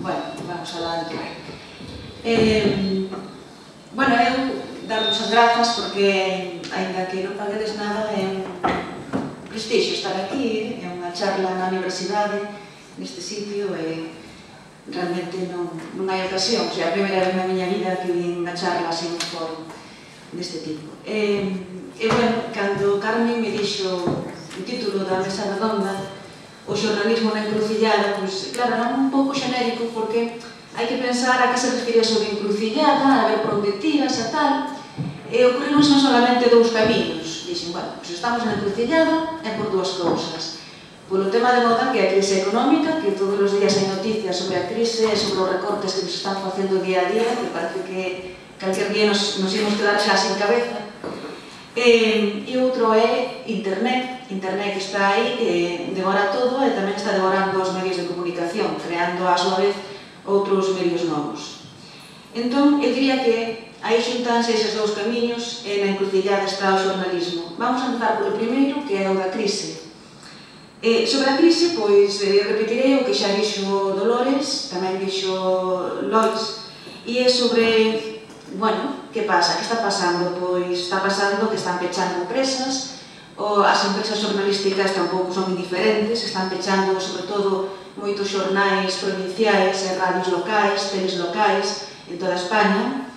Bueno, vamos alante. Bueno, eu darvos as grazas porque, aínda que non paguedes nada, é un prestixio estar aquí, é unha charla na universidade, neste sitio, e realmente non hai ocasión. É a primeira vez na miña vida que vin unha charla así un foro deste tipo. E, bueno, cando Carmen me dixo o título da mesa redonda, o xornalismo na encrucillada, pois, claro, era un pouco xenérico porque hai que pensar a que se refire sobre encrucillada, a ver por onde tiras e tal, e ocurriron non solamente dous camiños. Dixen, bueno, pois estamos na encrucillada é por dúas cousas. Polo tema de moda, que é a crise económica, que todos os días hai noticias sobre a crise e sobre os recortes que nos están facendo día a día, que parece que calquer día nos íamos quedar xa sin cabeza. E outro é Internet. Internet que está aí, que devora todo e tamén está devorando os medios de comunicación, creando a súa vez outros medios novos. Entón, eu diría que aí xuntanse eses dous camiños e na encrucillada está o xornalismo. Vamos a empezar polo primeiro, que é o da crise. Sobre a crise, pois, repetirei o que xa dixo Dolores, tamén dixo Lois, e é sobre, bueno, que pasa, que está pasando? Pois está pasando que están pechando empresas, as empresas xornalísticas tampouco son indiferentes, están pechando, sobre todo, moitos xornais provinciais e radios locais, teles locais, en toda España.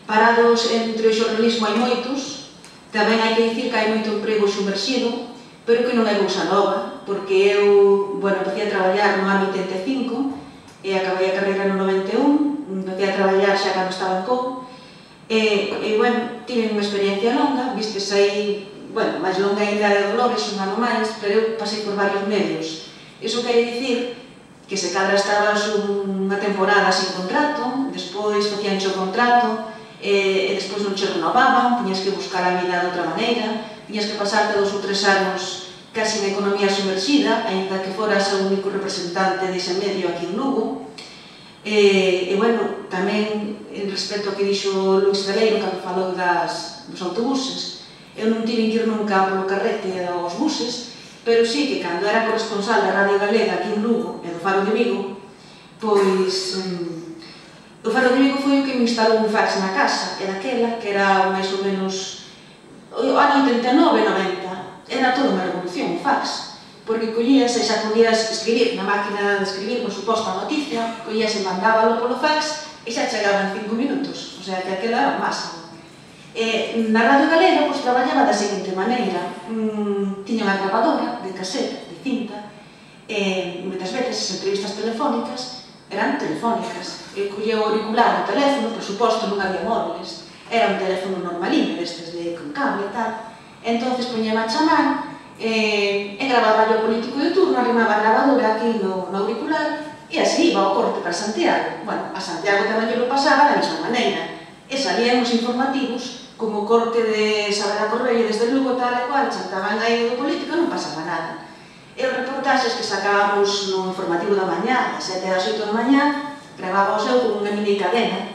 Parados entre o xornalismo hai moitos, tamén hai que dicir que hai moito emprego submerxido, pero que non é cousa nova, porque eu, bueno, empecé a traballar no ano 85 e acabei a carreira no 91, empecé a traballar xa cando estaba en COU, e, bueno, tive unha experiencia longa, vistes aí, bueno, máis longa ainda de Dolores, un ano máis, pero eu pasei por varios medios. Iso quere dicir que se cadra estabas unha temporada sin contrato, despois facíanche o contrato, e despois non che renovaban, tiñas que buscar a vida de outra maneira, tiñas que pasarte 2 ou 3 anos casi na economía sumerxida, ainda que foras o único representante dese medio aquí en Lugo. E, bueno, tamén respecto ao que dixo Luís Ferreiro, cando falou dos autobuses, eu non tive que ir nunca polo carrete aos buses, pero sí que cando era corresponsal da Radio Galega aquí en Lugo e do Faro de Vigo, pois o Faro de Vigo foi o que me instalou un fax na casa, e daquela, que era máis ou menos o ano 89-90, era toda unha revolución o fax, porque collías e xa podías escribir na máquina de escribir, por suposto, a noticia, collías e mandábalo polo fax e xa chegaba en 5 minutos, o sea que aquela era o máximo. Na Radio Galega, pois, traballaba da seguinte maneira, tiña unha grabadora de casete, de cinta, e moitas veces as entrevistas telefónicas eran telefónicas. Eu collía o auricular do teléfono, por suposto non había móviles, era un teléfono normalinho, destes de con cable e tal, entonces poñema a chamar e gravaba o político de turno, arrimaba a grabadora aquí no auricular e así iba ao corte para Santiago. Bueno, a Santiago tamén lle lo pasaba da mesma maneira. E salían os informativos como corte de Sabela Correia desde Lugo, tal e cual, chantaban aí do político, non pasaba nada. E os reportaxes que sacábamos no informativo da mañá, a 7 das 8 da mañá, gravaba o seu con unha mini cadena,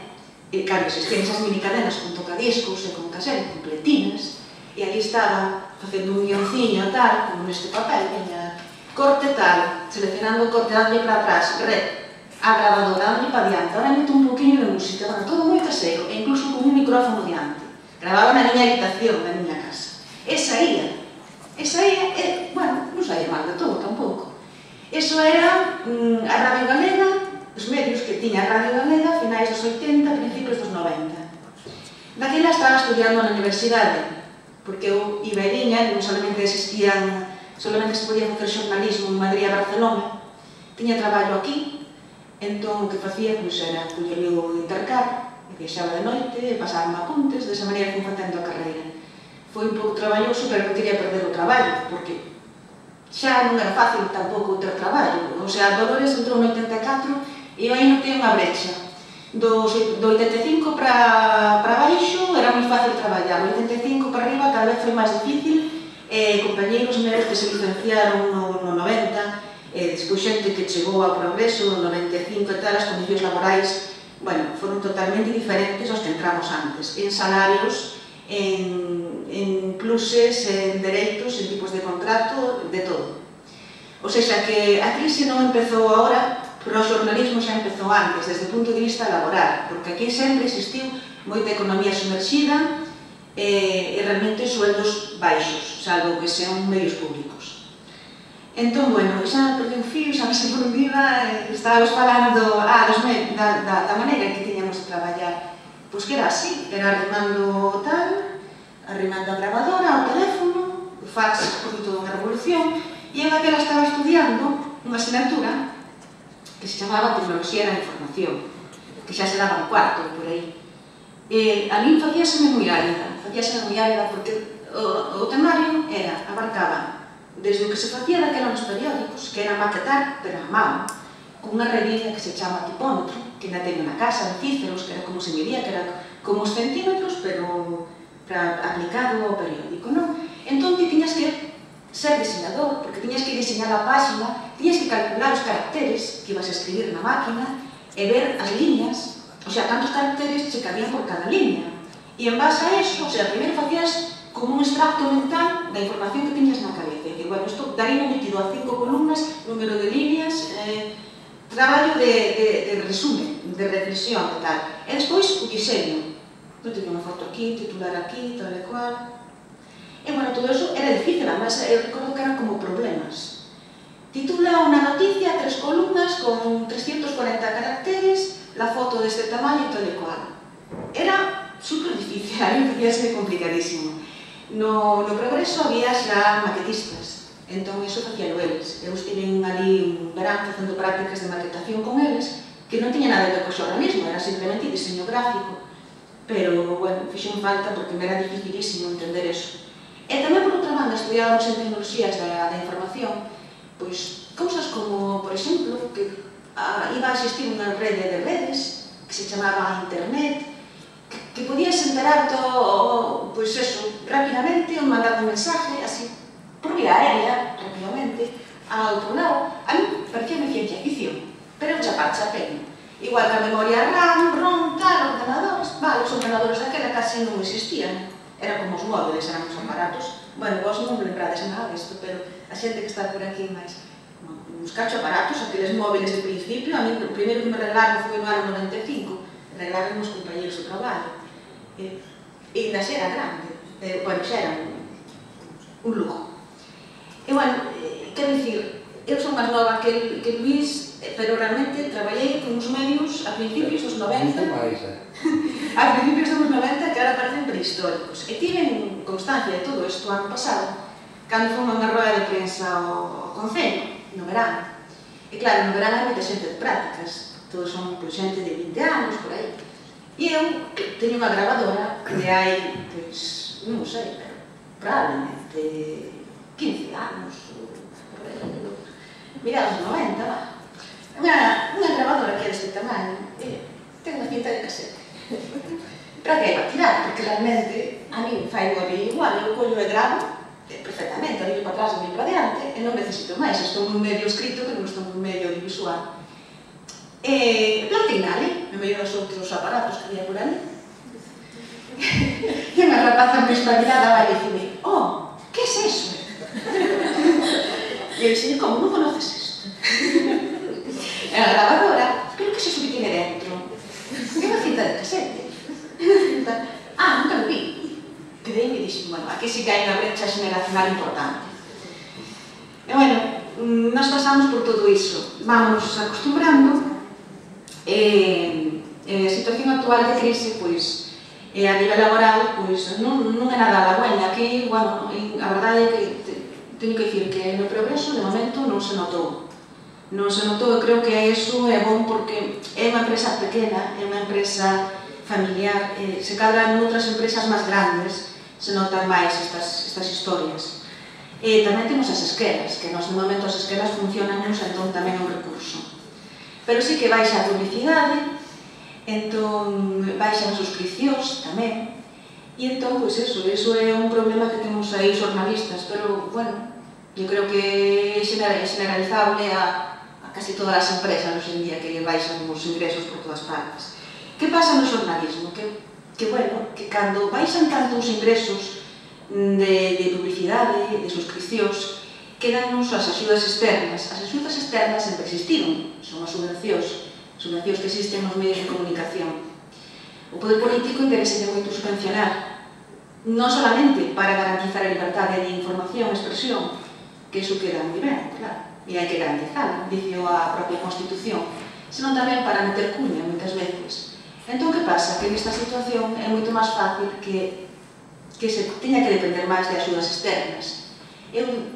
e claro, existían esas mini cadenas con tocadiscos e con casete, con pletinas, e aquí estaba facendo un guionciño tal, como neste papel, veña corte tal, seleccionando o corte, dando para atrás, a grabadora, dando para diante, ahora meto un poquinho de música, bueno, todo moi caseiro, e incluso con un micrófono diante. Gravaba na miña habitación, na miña casa. E saía, bueno, non saía mal de todo tampouco. Eso era a Radio Galega, os medios que tiña a Radio Galega a finais dos 80, principios dos 90. Daquela estaba estudiando na universidade, porque eu iba e viña, non solamente existían, solamente se podía facer xornalismo en Madrid e Barcelona, tiña traballo aquí, entón o que facía era coller o intercar, e viaxaba de noite, e pasaba apuntes, desa maneira fui facendo a carreira. Foi un pouco traballoso, pero non quería perder o traballo, porque xa non era fácil tampouco ter traballo. O sea, Dolores entrou no 84 e eu aí non tenho unha brecha. Do 85 para baixo era moi fácil traballar, do 85 para arriba cada vez foi máis difícil, compañeiros meus que se licenciaron no 90, despois xente que chegou ao progreso no 95 e tal, as condicións laborais, bueno, foron totalmente diferentes aos que entramos antes, en salarios, en pluses, en dereitos, en tipos de contrato, de todo. O sea, que a crise non empezou agora, Pero o xornalismo xa empezou antes, desde o punto de vista laboral, porque aquí sempre existiu moita economía sumerxida e realmente sueldos baixos, salvo que sean medios públicos. Entón, bueno, xa perdi un fío, xa me sei por un día, estábamos falando da maneira que tiñamos de traballar. Pois que era así, era arrimando tal, arrimando a grabadora, ao teléfono, o fax por toda unha revolución, e en aquela estaba estudiando unha asignatura que se chamaba Tecnoloxía da Información, que xa se daba un cuarto por aí. A min facíaseme moi árida porque o temario abarcaba desde o que se facía daquela nos periódicos, que era maquetar, pero a mano, con unha revista que se chama tipómetro, que na teño na casa, en cíceros, que era como se medía, que era como os centímetros, pero aplicado ao periódico, non? Entón, ti tiñas que ser diseñador, porque tiñas que diseñar a página, tiñas que calcular os caracteres que ibas a escribir na máquina e ver as líneas, o sea, cantos caracteres se cabían por cada línea. E en base a eso, o sea, primeiro facías como un extracto mental da información que tiñas na cabeza. E, bueno, isto daría metido a 5 columnas, número de líneas, traballo de resumen, de reflexión e tal. E despois o diseño. Eu teño unha foto aquí, titular aquí, tal e cual. E, bueno, todo eso era difícil, además, eu recordo que eran como problemas. Titula unha noticia, 3 columnas, con 340 caracteres, la foto deste tamaño, tal e cual. Era super difícil, a mí podía ser complicadísimo. No progreso había xa maquetistas, entón iso facíalo eles. Eu estive ali un verán facendo prácticas de maquetación con eles, que non tiña nada que ver co xornalismo, era simplemente diseño gráfico. Pero, bueno, fixen falta porque me era dificilísimo entender eso. E tamén, por outra banda, estudiábamos en tecnoloxías da información, pois, cousas como, por exemplo, que iba a existir unha rede de redes que se chamaba Internet, que podías enterar todo, pois eso, rapidamente, ou mandar un mensaje, así, por vía aérea, rapidamente, a outro lado. A mí parecía ciencia ficción, pero chapeño. Igual que a memoria RAM, ROM, tal, ordenadores, vale, os ordenadores daquela casi non existían. Era como os móviles, eran os aparatos. Bueno, vos non lembrades nada disto, pero a xente que está por aquí máis... Uns cacho aparatos, aqueles móviles de principio, a mí o primeiro que me regalaron foi no ano 95, regalaron os compañeros do traballo. E ainda xa era grande, bueno, xa era un lujo. E, bueno, quero dicir, eu son máis nova que Luís, pero realmente traballei con uns medios a principios dos 90, a principios dos 90 que ahora parecen prehistóricos. E tiven constancia de todo isto ano pasado, cando foi unha roda de prensa ao Concello, no verano. E claro, no verano hai moita xente de prácticas, todos son xente de 20 anos, por aí. E eu teño unha grabadora de hai, pois, non sei, pero probablemente 15 anos, mirados 90, va. Unha grabadora que é deste tamaño, ten unha cinta de casete. Para que iba a tirar? Porque realmente a mí fai o abrir igual, eu collo e gravo perfectamente, abrir para atrás, abrir para diante, e non necesito máis, estou nun medio escrito que non estou nun medio audiovisual. Plantinale, en medio dos outros aparatos que había por ali. E unha rapaza moi espabilada vai dicirme, oh, que es eso? E eu dixen, como non conoces isto? É a grabadora, pero que es eso que tiene dentro? É unha cinta de casete. Nunca lo vi. Quedei e dixen, bueno, aquí sí que hai unha brecha xeneracional importante. E, bueno, nós pasamos por todo iso. Vámonos acostumbrando. A situación actual de crise, pois, a nivel laboral, pois, non é nada halagüeña. Aquí, bueno, a verdade é que teño que dicir que no progreso, de momento, non se notou. Non se notou, e creo que iso é bom porque é unha empresa pequena, é unha empresa familiar, se cadra en outras empresas máis grandes, se notan máis estas historias. Tamén temos as esquelas, que nos, no momento, as esquelas funcionan, entón tamén é un recurso. Pero sí que baixa a publicidade, entón baixan as suscripcións tamén, e entón, pois eso é un problema que temos aí os xornalistas, pero, bueno, eu creo que é generalizable a casi todas as empresas hoxe en día que baixan os ingresos por todas partes. Que pasa no xornalismo? Que, bueno, que cando baixan tanto os ingresos de publicidade, de suscripcións, quedannos as axudas externas. As axudas externas sempre existiron, son as subvencións que existen nos medios de comunicación. O poder político interesa moito subvencionar, non solamente para garantizar a liberdade de información e expresión, que iso queda moi ben, claro, e hai que garantizar, dice a propia Constitución, senón tamén para meter cuña, moitas veces. Entón, que pasa? Que nesta situación é moito máis fácil que se teña que depender máis de axudas externas.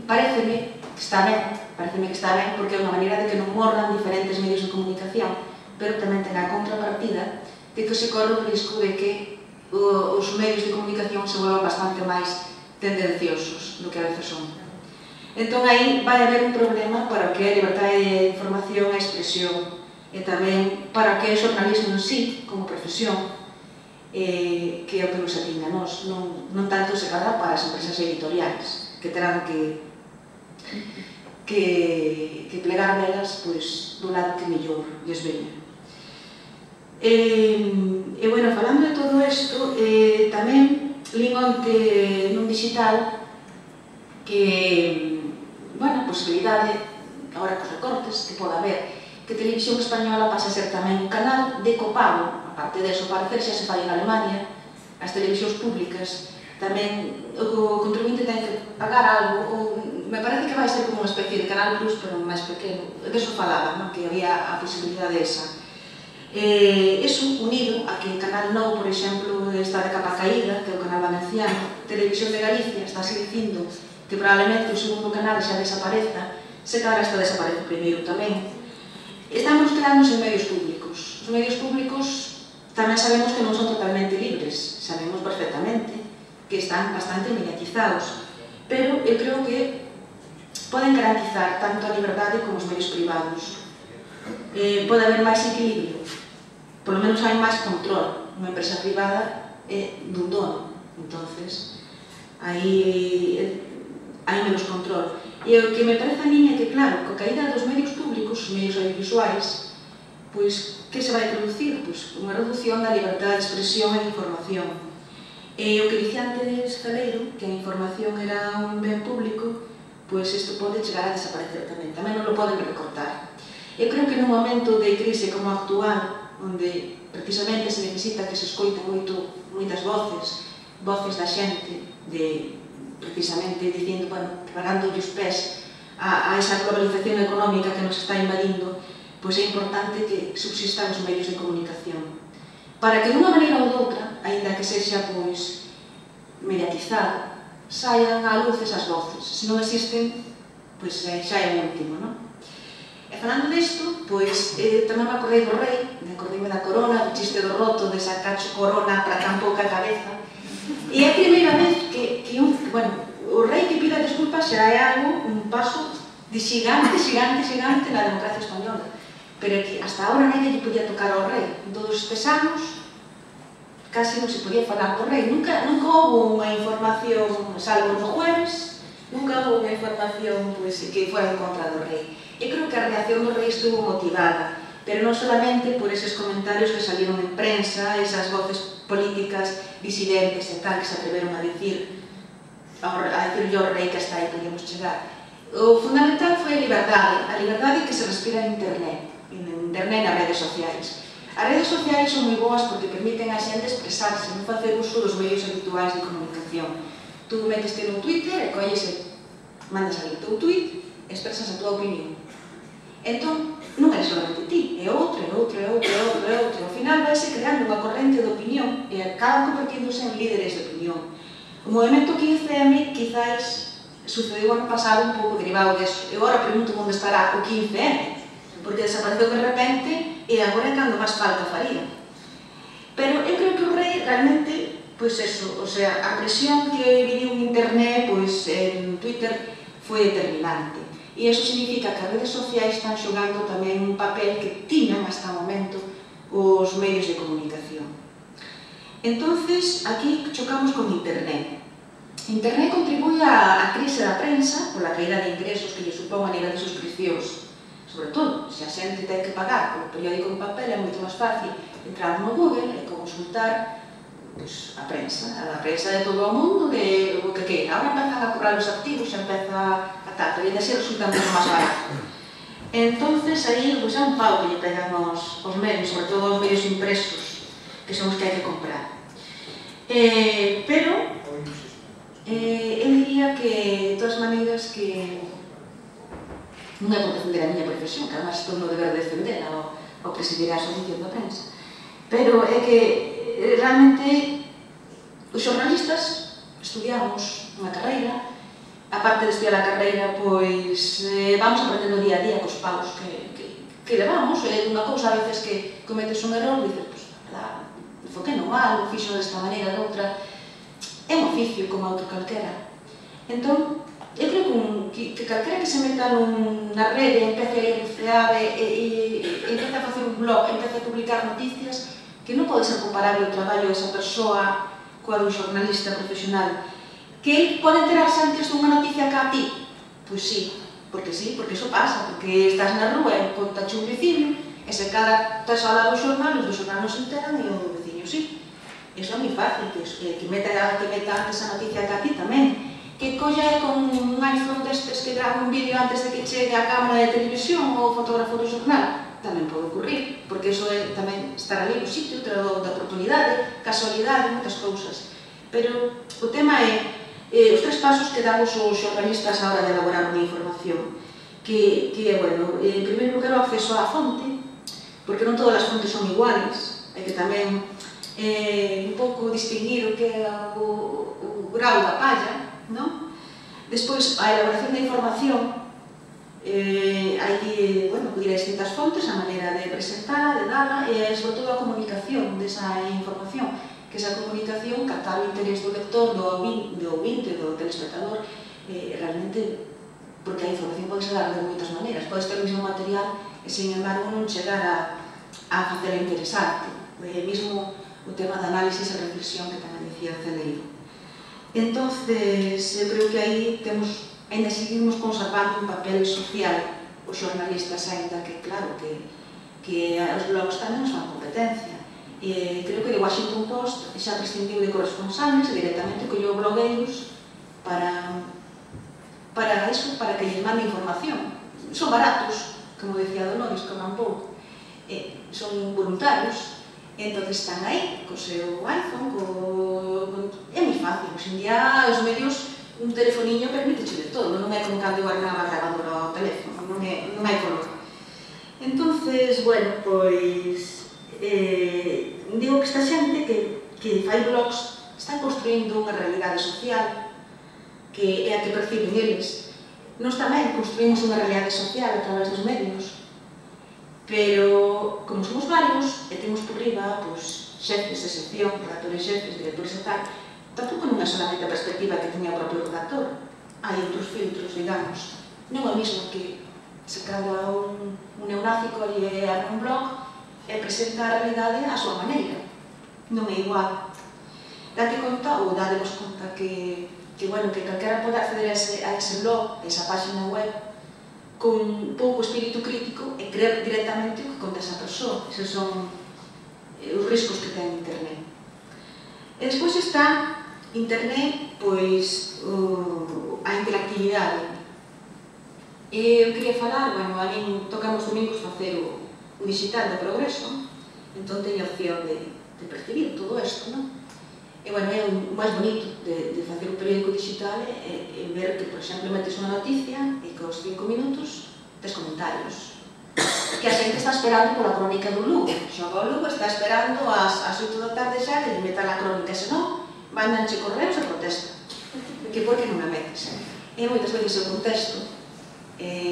Pareceme que está ben, porque é unha maneira de que non morran diferentes medios de comunicación, pero tamén ten a contrapartida de que se corre o risco de que os medios de comunicación se volvan bastante máis tendenciosos do que a veces son. Entón, aí vai haber un problema para o que é a liberdade de información e expresión, e tamén para o que é o xornalismo en sí, como profesión, que é o que nos atinga a nós, non tanto se cadra para as empresas editoriais, que terán que plegar velas do lado que mellor lles veña. E, bueno, falando de todo isto, tamén lín onte nun digital que, bueno, a posibilidade, agora cos recortes que pode haber, que Televisión Española pasa a ser tamén un canal de copago. Aparte deso, parecer xa se fai en Alemania, as televisións públicas, tamén o contribuinte ten que pagar algo, me parece que vai ser como unha especie de Canal Plus, pero máis pequeno, deso falaba, que había a posibilidade esa. Eso unido a que el Canal Nou, por exemplo, está de capa caída, que é o Canal Valenciano, Televisión de Galicia está se dicindo que probablemente o segundo canal xa desapareza, se cara está desaparece primeiro tamén. Estamos creándose en medios públicos. Os medios públicos tamén sabemos que non son totalmente libres, sabemos perfectamente que están bastante mediatizados, pero eu creo que poden garantizar tanto a liberdade como os medios privados. Pode haber máis equilibrio, polo menos hai máis control. Unha empresa privada é dun dono, entonces aí hai menos control. E o que me parece a min é que, claro, coa caída dos medios públicos, os medios audiovisuais, pois, que se vai producir? Pois, unha reducción da liberdade de expresión e de información. E o que dicía antes Caleiro, que a información era un ben público, pois isto pode chegar a desaparecer tamén non lo poden recortar. Eu creo que nun momento de crise como a actual, onde precisamente se necesita que se escoiten moitas voces da xente, precisamente dicindo, bueno, preparándolle os pés a esa globalización económica que nos está invadindo, pois é importante que subsistan os medios de comunicación. Para que dunha maneira ou doutra, aínda que sexa pois mediatizado, saian á luz esas voces. Se non existen, pois xa é o último, non? E falando disto, pois tamén me acordei do rei, acordeime da corona, do chiste do roto, de sacacho corona para tan pouca cabeza. E é a primeira vez que o rei que pida desculpas xa é algo, un paso de xigante na democracia española. Pero é que hasta agora nadie lle podía tocar ao rei. En todos estes anos, casi non se podía falar co rei. Nunca houve unha información, salvo no jueves, nunca houve unha información que fora en contra do rei. E creo que a reacción do rei estuvo motivada, pero non solamente por eses comentarios que salieron en prensa, esas voces políticas disidentes e tal, que se atreveron a dicirlle ao rei que hasta aí podíamos chegar. O fundamental foi a liberdade que se respira en internet e nas redes sociais. As redes sociais son moi boas porque permiten a xente expresarse, non facer uso dos medios habituais de comunicación. Tú meteste no Twitter e colles, mandas ali o teu tweet e expresas a tua opinión. Entón, non é solamente ti, é outro. Ao final vaise creando unha corrente de opinión e acaban convertíndose en líderes de opinión. O movimento 15M quizás sucedeu ano pasado un pouco derivado deso. Eu agora pregunto onde estará o 15M, porque desapareceu de repente e agora é cando máis falta faría. Pero eu creo que o rei realmente, pois eso, o sea, a presión que viviu en internet, pois en Twitter, foi determinante. E iso significa que as redes sociais están xogando tamén un papel que tiñan hasta o momento os medios de comunicación. Entonces, aquí chocamos con internet. Internet contribúe á crise da prensa pola caída de ingresos que lle supón a nivel de suscripcións. Sobre todo, se a xente ten que pagar polo periódico en papel, é moito máis fácil entrar no Google e consultar a prensa de todo o mundo, de o que queira. Agora empezan a cobrar os activos, xa empeza a tal, pero ainda así resulta moito máis barato. Entonces, aí, pois, é un pau que lle pegan os medios, sobre todo os medios impresos, que son os que hai que comprar. Pero, eu diría que, de todas maneiras, que non é por defender a miña profesión, que además estou no deber de defendela ao presidir a Asociación da Prensa, pero é que realmente os xornalistas estudiamos unha carreira. Aparte de estudiar a carreira, pois vamos aprendendo día a día cos paus que levamos. É unha cousa, a veces, que cometes un error e dices, pois, verdad, enfoquei no mal, fixo desta maneira, de outra. É un oficio como outro calquera. Entón, eu creo que calquera que se meta na rede, empece a bucear e empece a facer un blog, empece a publicar noticias, que non pode ser comparable o traballo desa persoa coa dun xornalista profesional. Que ele pode enterarse antes dunha noticia que a ti? Pois sí, porque iso pasa, porque estás na rúa e contache un veciño, e se cada estás ao lado do xornal, os do xornal non se enteran e o veciño sí. Iso é moi fácil, que meta antes a noticia que a ti tamén. Que colla con un iPhone destes que grava un vídeo antes de que chegue a cámara de televisión ou o fotógrafo do xornal, tamén pode ocurrir, porque iso é tamén estar ali no sitio, da oportunidade, casualidade, moitas cousas. Pero o tema é os tres pasos que damos os xornalistas á hora de elaborar unha información, que é, bueno, en primeiro lugar, o acceso á fonte, porque non todas as fontes son iguales, hai que tamén un pouco distinguir o que é o grau da palla, non? Despois, a elaboración da información, hai que, bueno, acudir a distintas fontes, a maneira de presentala, de dala, e, sobre todo, a comunicación desa información, que esa comunicación captar o interés do lector, do ouvinte, do telespectador, realmente, porque a información pode ser dar de moitas maneiras, pode ter o mesmo material e, sin embargo, non chegar a facer interesante. Mesmo o tema da análisis e reflexión que tamén dicía Celeiro. Entonces, eu creo que aí ainda seguimos conservando un papel social os xornalistas, ainda que, claro, que os blogs tamén nos fan competencia. Creo que o Washington Post xa prescindiu de corresponsales e directamente colleu blogueiros para que lles mande información. Son baratos, como decía Dolores, coman pouco, son voluntarios, entón están aí, co seu iPhone, é moi fácil. Hoxe en día os medios, un telefoniño permite de todo, non é como cando eu armaba a grabadora ao teléfono, non hai color. Entonces, bueno, pois digo que esta xente que fai blogs están construindo unha realidade social que é a que perciben eles. Nós tamén construímos unha realidade social a través dos medios, pero como somos varios e temos por riba xefes de sección, redactores xefes, directores e tal, tampouco non é solamente a perspectiva que teña o propio redactor, hai outros filtros, digamos. Non é o mesmo que se cada un neonático lle arma un blog e presenta a realidade á súa maneira. Non é igual. Date conta, ou dademos conta que calquera pode acceder a ese blog, a esa página web, con pouco espírito crítico e creer directamente o que conta esa persoa. Esos son os riscos que ten Internet. E despois está Internet, pois, a interactividade. Eu quería falar, bueno, a min tocamos domingos facer o digital do progreso, entón teño opción de percibir todo isto, non? E, bueno, é o máis bonito de facer un periódico digital é ver que, por exemplo, metes unha noticia e que aos 5 minutos tes comentarios. Que a xente está esperando pola crónica do Lugo. Xoga o Lugo, está esperando ás 8 da tarde xa que lle metan a crónica, senón mandanche correos e protesta. Que por que non a metes? E moitas veces o contexto,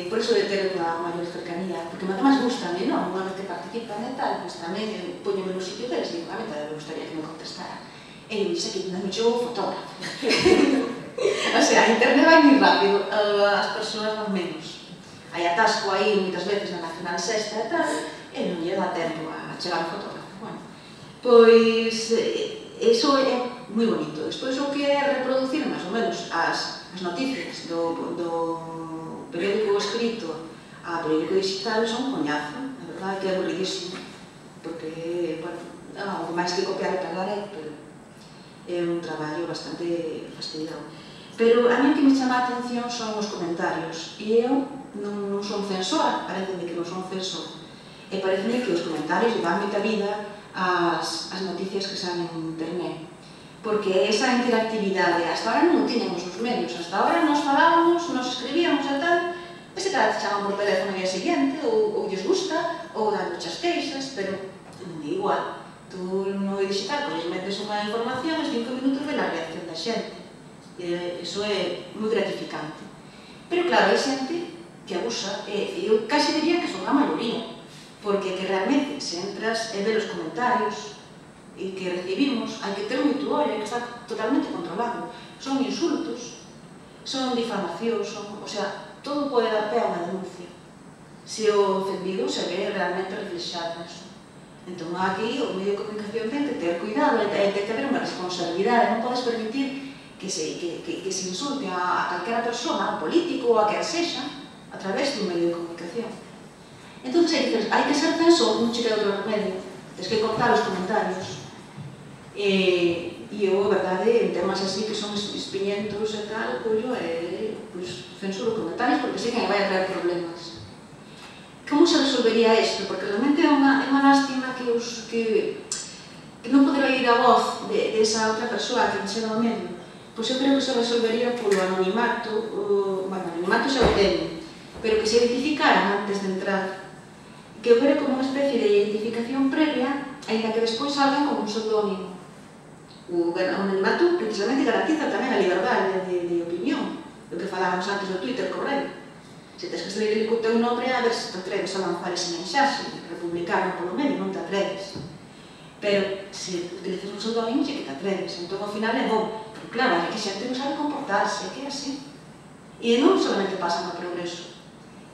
por iso de ter unha maior cercanía, porque además gustame, non? Unha vez que participan e tal, pois tamén poñome no sitio deles e digo, a mí tamén me gustaría que me contestara. E eu dixo que non me chegou o fotógrafo. O sea, a internet vai moi rápido, as persoas van menos. Hai atasco aí moitas veces na Nacional Sexta e tal, e non lle dá tempo a chegar o fotógrafo. Bueno, pois, iso é moi bonito. Despois o que é reproducir máis ou menos as noticias do periódico escrito a periódico digital son un coñazo, a verdade que é aburridísimo, porque, bueno, algo máis que copiar e pegar é un traballo bastante fastidiado. Pero a mí o que me chama a atención son os comentarios, e eu non son censora, pareceme que non son censora, e pareceme que os comentarios dan moita vida ás noticias que salen en internet, porque esa interactividade hasta ahora non tiñamos os medios, hasta ahora nos falábamos, nos escribíamos e tal, e se cada te chaman por teléfono o día seguinte, ou lles gusta, ou dan muchas queixas, pero non é igual. Tú no digital, pois metes unha información, e 5 minutos ve a reacción da xente. Iso é moi gratificante. Pero claro, hai xente que abusa, e eu casi diría que son a maioría, porque que realmente, se entras e ves os comentarios e que recibimos, hai que ter moito ollo, hai que estar totalmente controlado. Son insultos, son difamacións, o sea, todo pode dar pé a unha denuncia, se o ofendido se ve realmente reflexado nisso. Entón, aquí, o medio de comunicación ten que ter cuidado, ten que haber unha responsabilidade, non podes permitir que se insulte a calquera persona, a político ou a que sexa, a través dun medio de comunicación. Entón, hai que ser censor, non che queda outro remedio, tens que cortar os comentarios. E eu, a verdade, en temas así que son espiñentos e tal, censuro os comentarios porque sei que me vai a traer problemas. Como se resolvería isto? Porque realmente é unha lástima que non poder oír a voz desa outra persoa que enxera o medio. Pois eu creo que se resolvería polo anonimato, anonimato xa o ten, pero que se identificaran antes de entrar, que houbera como unha especie de identificación previa, ainda que despois salgan como un pseudónimo. O anonimato precisamente garantiza tamén a liberdade de opinión, do que falábamos antes do Twitter correo. Se tens que salir co teu nome, a ver se te atreves a lanzar ese mensaxe, republicano polo medio, non te atreves. Pero se utilizas un pseudónimo, xe que te atreves. Entón, ao final é bom. Pero claro, é que xente non sabe comportarse, que é así. E non solamente pasa no progreso.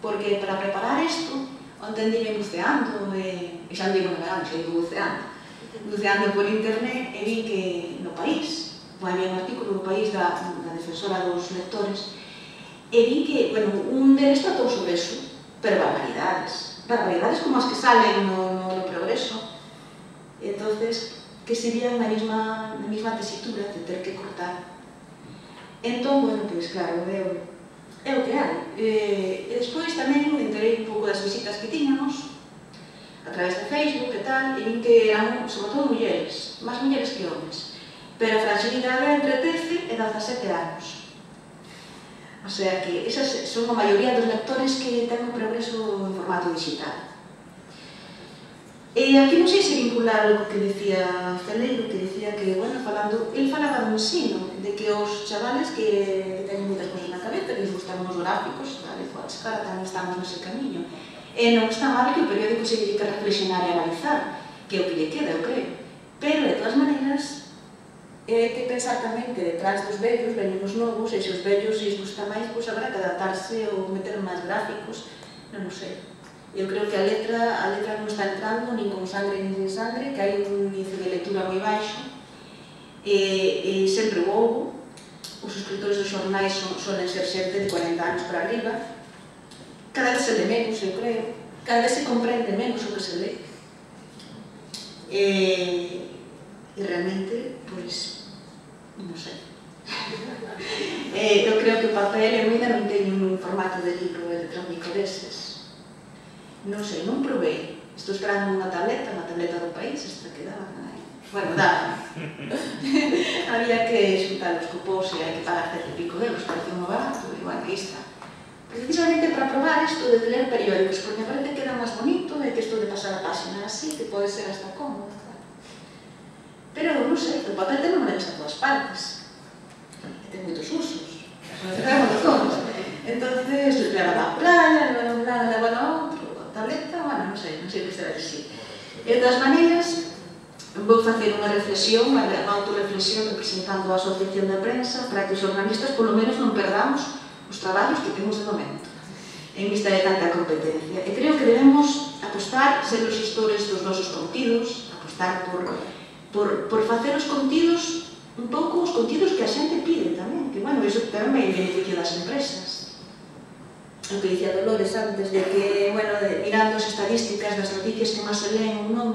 Porque para preparar isto, ontem diven buceando, e xa non digo navegando, xa digo buceando por internet, e vi que no País, había un artículo do País da defensora dos lectores, e vi que, un deles tratou sobre eso, pero barbaridades como as que salen no progreso. Entonces, que sería na mesma tesitura de ter que cortar. Entón, pois claro, é o que hai. E despois tamén enterei un pouco das visitas que tiñamos a través de Facebook e tal, e vin que eran, sobre todo, mulleres, máis mulleres que homens, pero a fragilidade entre 13 e 17 anos. O sea que esas son a maioría dos lectores que ten un progreso en formato digital. E aquí non sei se vincular o que decía Celeiro, que decía que, el falaba do ensino, de que os chavales que teñen moitas cosas na cabeza, que les gustan os gráficos, claro, tamén estamos nese camiño. E non está mal que o periódico se dedique a reflexionar e analizar, que é o que lle queda, eu creo. Pero, de todas maneiras, hai que pensar tamén que detrás dos vellos veñen os novos, e se os vellos lles gusta máis, pois habrá que adaptarse ou meter máis gráficos, non sei. Eu creo que a letra non está entrando nin con sangre nin sin sangre, que hai un índice de lectura moi baixo, e sempre o houbo. Os escritores dos xornais solen ser xente de 40 anos para arriba, cada vez se lê menos, eu creo, cada vez se comprende menos o que se lê. E realmente, pois, non sei. Eu creo que o papel ainda non teño un formato de libro electrónico deses. Non sei, non provei. Estou esperando unha tableta do País, esta que daba. Daba. Había que xuntar os cupós e hai que pagar 100 e pico euros, parece moi barato, e aí está. Precisamente para probar isto de ler periódicos, porque me parece que era máis bonito e que isto de pasar a página así, que pode ser hasta cómodo. Pero, non sei, o papel ten maneras a todas partes. E ten moitos usos. Entonces, leva na playa, leva na outro, tableta, non sei o que será así. De todas maneiras, vou facer unha reflexión, unha autorreflexión representando a Asociación de Prensa para que os xornalistas polo menos non perdamos os traballos que temos de momento en vista de tanta competencia. E creo que debemos apostar, ser os xestores dos nosos contidos, apostar por facer os contidos un pouco os contidos que a xente pide tamén, que, iso tamén vai en beneficio das empresas. O que dicía Dolores antes, de que, mirando as estadísticas das noticias que máis se leen ou non,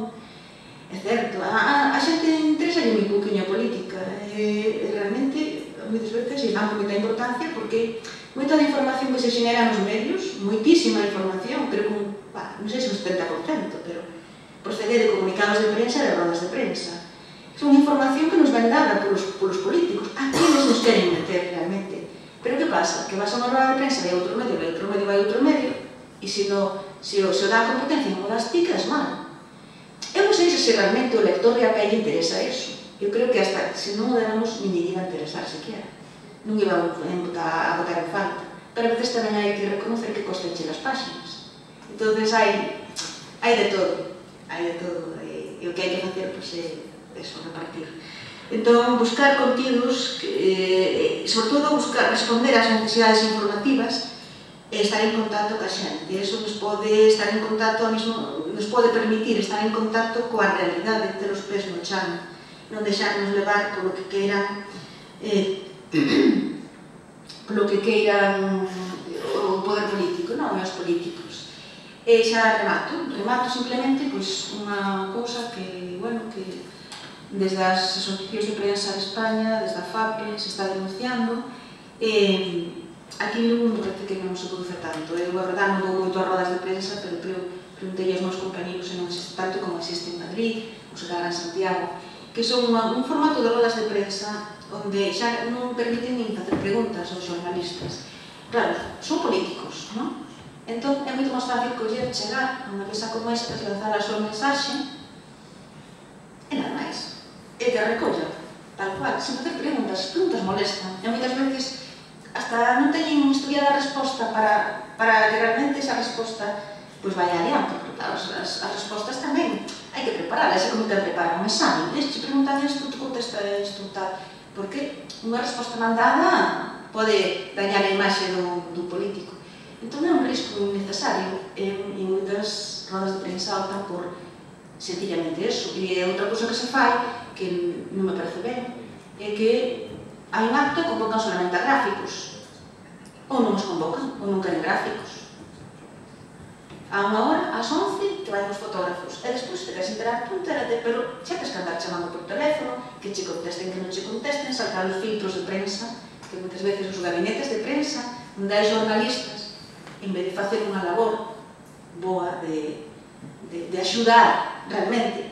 é certo, a xente interesa moi pouquinho a política, realmente, moitas veces dan moita importancia porque moita da información que se xenera nos medios, moitísima información, creo que non sei se un 70%, pero procede de comunicados de prensa e de rodas de prensa. Son información que nos ven dada polos políticos. A quenes nos queren meter realmente? Pero que pasa? Que vas a unha roda de prensa, vai outro medio, vai outro medio, vai outro medio, e se o dá competencia non o das ti, quedas mal. Eu non sei se realmente o lector de a pé lle interesa eso. Eu creo que hasta se non o déramos, nin lle iba a interesar sequera. Non iba a botar en falta. Pero a veces tamén hai que reconocer que costa encher as páxinas. Entón, hai de todo. Hai de todo. E o que hai que facer, pois, é eso, repartir. Entón, buscar contidos, sobre todo responder ás necesidades informativas e estar en contacto coa xente. Eso nos pode estar en contacto, nos pode permitir estar en contacto coa realidade, ter os pés no chan, non deixarnos levar polo que queiran o poder político, non os políticos. E xa remato simplemente unha cousa que, bueno, que desde as asociacións de prensa de España, desde a FAPE, se está denunciando. Aquí non parece que non se produce tanto. Eu, a verdade, non vou moito a rodas de prensa, pero preguntei aos meus compañeros se non existe tanto como existe en Madrid, ou se dará en Santiago, que son un formato de rodas de prensa onde xa non permiten nin facer preguntas aos xornalistas. Claro, son políticos, non? Entón, é moito máis fácil chegar a unha mesa como esta, lanzar a súa mensaxe, e nada máis. E que recolla, tal cual, sen facer preguntas molestan. E moitas veces hasta non teñen estudiada a resposta para que realmente esa resposta vai adiante, porque claro, as respostas tamén hai que preparalas, é como que preparan un examen. Se preguntan isto, te contesta isto, tal, porque unha resposta mandada pode dañar a imaxe do político. Entón é un risco innecesario e moitas rodas de prensa optan por sencillamente eso. E outra cousa que se fai, que non me parece ben, é que hai un acto e convocan solamente a gráficos. Ou non os convocan, ou non queren gráficos. A unha hora, ás 11, te vai os fotógrafos. E despois te queres enterar, tú entérate, pero xa tens que andar chamando por teléfono, que che contesten, que non che contesten, saltar os filtros de prensa, que moitas veces os gabinetes de prensa, onde hai xornalistas, en vez de facer unha labor boa de axudar realmente,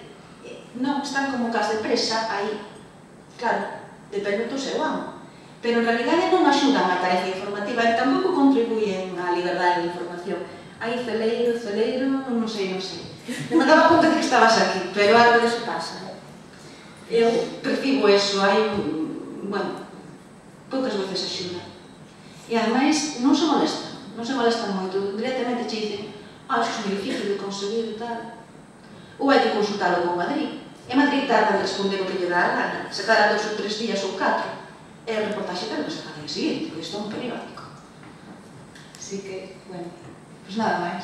non están como cas de presa, aí, claro, depende do seu amo, pero en realidade non axudan a tarefa informativa e tampouco contribuyen á liberdade de información. Aí celeiro, non sei. Non me daba conta de que estabas aquí, pero algo deso pasa. Eu percibo eso, hai, bueno, poucas veces axuda. E ademais non se molestan moito, directamente che dicen isto é moi difícil de conseguir e tal. Ou hai que consultalo con Madrid. E Madrid tarda en responder o que lle dá a gana, se cada 2 ou 3 días ou 4. E a reportaxe ten que se facer o seguinte, porque isto é un periódico. Así que, bueno, pois nada máis.